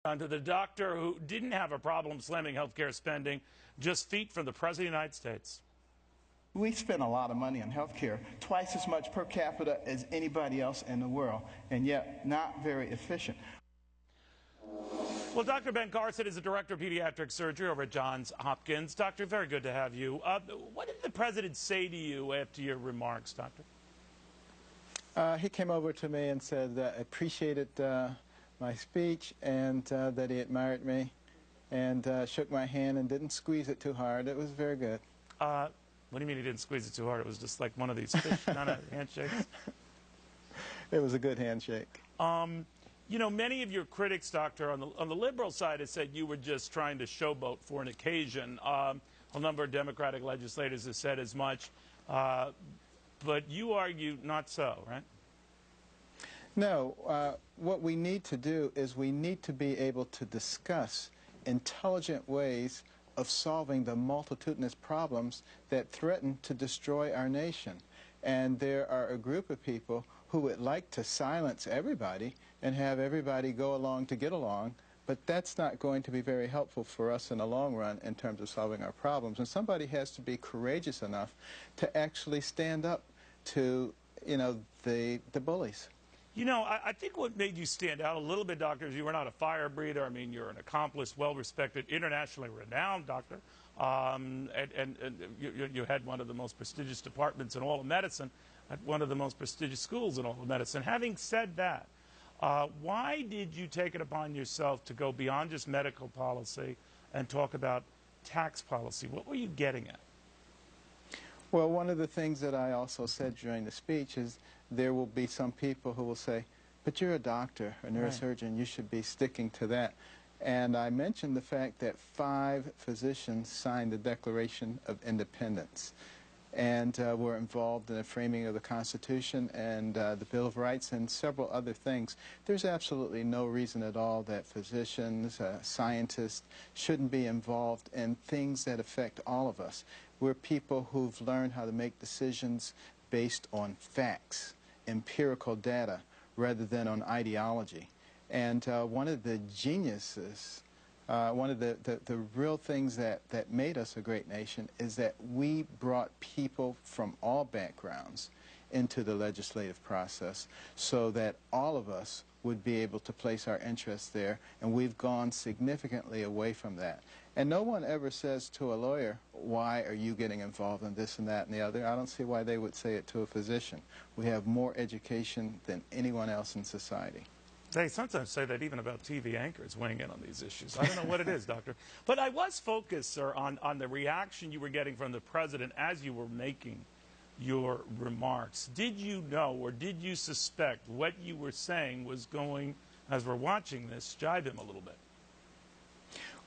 To the doctor who didn't have a problem slamming healthcare spending, just feet from the President of the United States. We spend a lot of money on healthcare, twice as much per capita as anybody else in the world, and yet not very efficient. Well, Dr. Ben Carson is the director of pediatric surgery over at Johns Hopkins. Doctor, very good to have you. What did the president say to you after your remarks, doctor? He came over to me and said that appreciated my speech and that he admired me and shook my hand and didn't squeeze it too hard. It was very good. What do you mean he didn't squeeze it too hard? It was just like one of these fish kind of handshakes? It was a good handshake. You know, many of your critics, doctor, on the liberal side have said you were just trying to showboat for an occasion. A number of Democratic legislators have said as much. But you argue not so, right? No. What we need to do is we need to be able to discuss intelligent ways of solving the multitudinous problems that threaten to destroy our nation. And there are a group of people who would like to silence everybody and have everybody go along to get along, but that's not going to be very helpful for us in the long run in terms of solving our problems. And somebody has to be courageous enough to actually stand up to, you know, the bullies. You know, I think what made you stand out a little bit, doctor, is you were not a fire breather. I mean, you're an accomplished, well-respected, internationally renowned doctor. And you had one of the most prestigious departments in all of medicine at one of the most prestigious schools in all of medicine. Having said that, why did you take it upon yourself to go beyond just medical policy and talk about tax policy? What were you getting at? Well, one of the things that I also said during the speech is there will be some people who will say, but you're a doctor, a neurosurgeon, you should be sticking to that. And I mentioned the fact that 5 physicians signed the Declaration of Independence and were involved in the framing of the Constitution and the Bill of Rights and several other things. There's absolutely no reason at all that physicians, scientists shouldn't be involved in things that affect all of us. We're people who've learned how to make decisions based on facts, empirical data, rather than on ideology. And one of the geniuses, one of the real things that made us a great nation is that we brought people from all backgrounds into the legislative process so that all of us would be able to place our interests there, and we've gone significantly away from that. And no one ever says to a lawyer, why are you getting involved in this and that and the other? I don't see why they would say it to a physician. We have more education than anyone else in society. They sometimes say that even about TV anchors weighing in on these issues. I don't know what it is, doctor. But I was focused, sir, on the reaction you were getting from the president as you were making your remarks. Did you know or did you suspect what you were saying was going, as we're watching this, jibe him a little bit?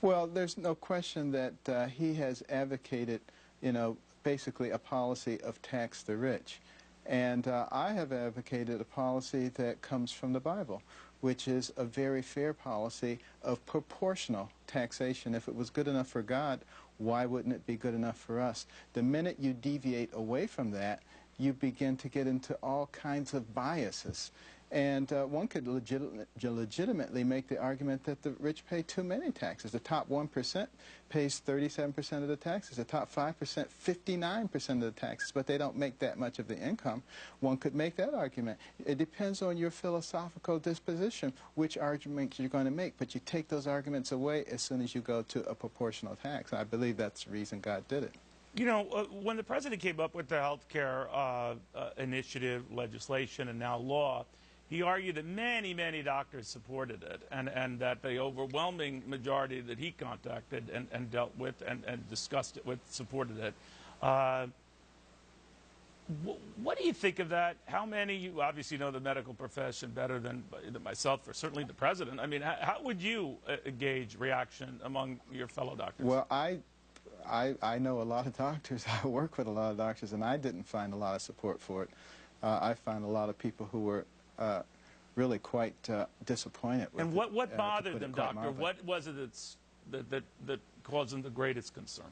Well, there's no question that he has advocated, you know, basically a policy of tax the rich. And I have advocated a policy that comes from the Bible, which is a very fair policy of proportional taxation. If it was good enough for God, why wouldn't it be good enough for us? The minute you deviate away from that, you begin to get into all kinds of biases. And one could legitimately make the argument that the rich pay too many taxes. The top 1% pays 37% of the taxes. The top 5%, 59% of the taxes, but they don't make that much of the income. One could make that argument. It depends on your philosophical disposition which argument you're going to make, but you take those arguments away as soon as you go to a proportional tax. I believe that's the reason God did it. You know, when the president came up with the health care initiative, legislation, and now law, he argued that many, many doctors supported it, and that the overwhelming majority that he contacted and dealt with and discussed it with supported it. What do you think of that? How many, you obviously know the medical profession better than myself, or certainly the president. I mean, how would you gauge reaction among your fellow doctors? Well, I know a lot of doctors. I work with a lot of doctors, and I didn't find a lot of support for it. I found a lot of people who were really quite disappointed with it. And what bothered them, doctor? What was it that caused them the greatest concern?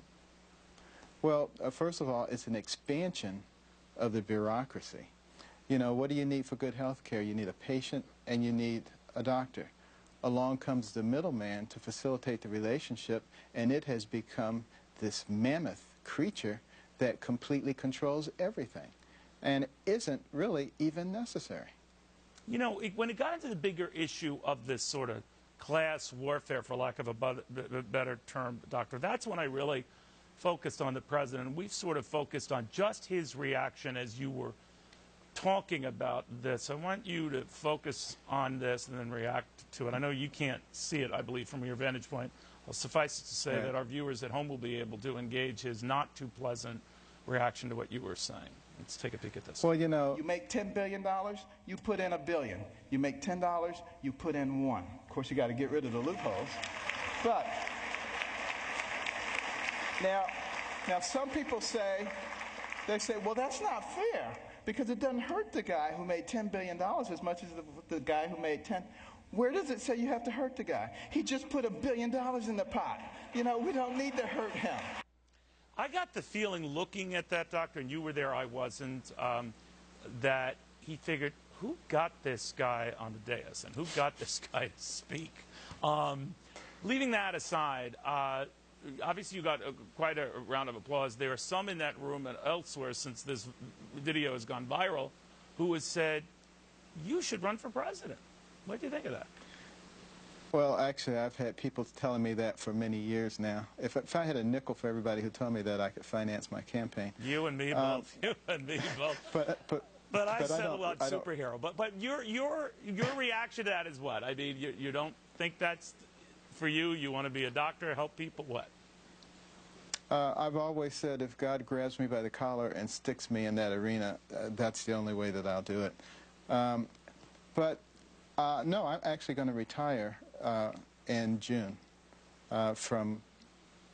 Well, first of all, it's an expansion of the bureaucracy. You know, what do you need for good health care? You need a patient and you need a doctor. along comes the middleman to facilitate the relationship, and it has become this mammoth creature that completely controls everything and isn't really even necessary. You know, when it got into the bigger issue of this sort of class warfare, for lack of a better term, Doctor, that's when I really focused on the president. We've sort of focused on just his reaction as you were talking about this. I want you to focus on this and then react to it. I know you can't see it, I believe, from your vantage point. Well, suffice it to say that our viewers at home will be able to engage his not too pleasant reaction to what you were saying. Let's take a peek at this. Well, you know, You make $10 billion, you put in $1 billion. You make $10, you put in $1. Of course, you got to get rid of the loopholes. But now some people say, well, that's not fair because it doesn't hurt the guy who made $10 billion as much as the guy who made 10. Where does it say you have to hurt the guy? He just put $1 billion in the pot. You know, we don't need to hurt him. I got the feeling looking at that, Doctor, and you were there, I wasn't, that he figured, who got this guy on the dais and who got this guy to speak? Leaving that aside, obviously you got quite a round of applause. There are some in that room and elsewhere, since this video has gone viral, who has said, you should run for president. What do you think of that? well, actually, I've had people telling me that for many years now. If I had a nickel for everybody who told me that, I could finance my campaign. You and me both. You and me both. But I said, well, superhero. But your reaction to that is what? I mean, you don't think that's for you? You want to be a doctor, help people? What? I've always said if God grabs me by the collar and sticks me in that arena, that's the only way that I'll do it. No, I'm actually going to retire in June from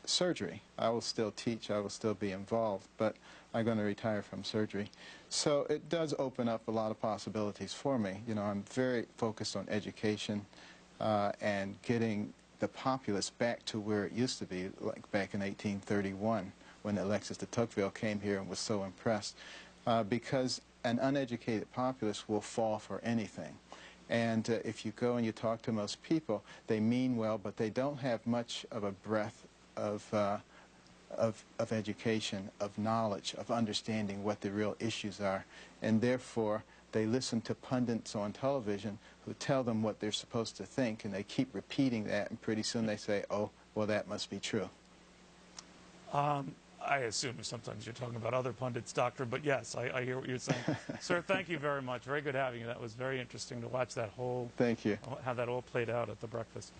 surgery. I will still teach, I will still be involved, but I'm going to retire from surgery. So it does open up a lot of possibilities for me. You know, I'm very focused on education and getting the populace back to where it used to be, like back in 1831 when Alexis de Tocqueville came here and was so impressed, because an uneducated populace will fall for anything. And if you go and you talk to most people, they mean well, but they don't have much of a breadth of education, of knowledge, of understanding what the real issues are. And therefore, they listen to pundits on television who tell them what they're supposed to think, and they keep repeating that, and pretty soon they say, oh, well, that must be true. I assume sometimes you're talking about other pundits, Doctor, but yes, I hear what you're saying. Sir, thank you very much. Very good having you. That was very interesting to watch that whole... Thank you. How that all played out at the breakfast.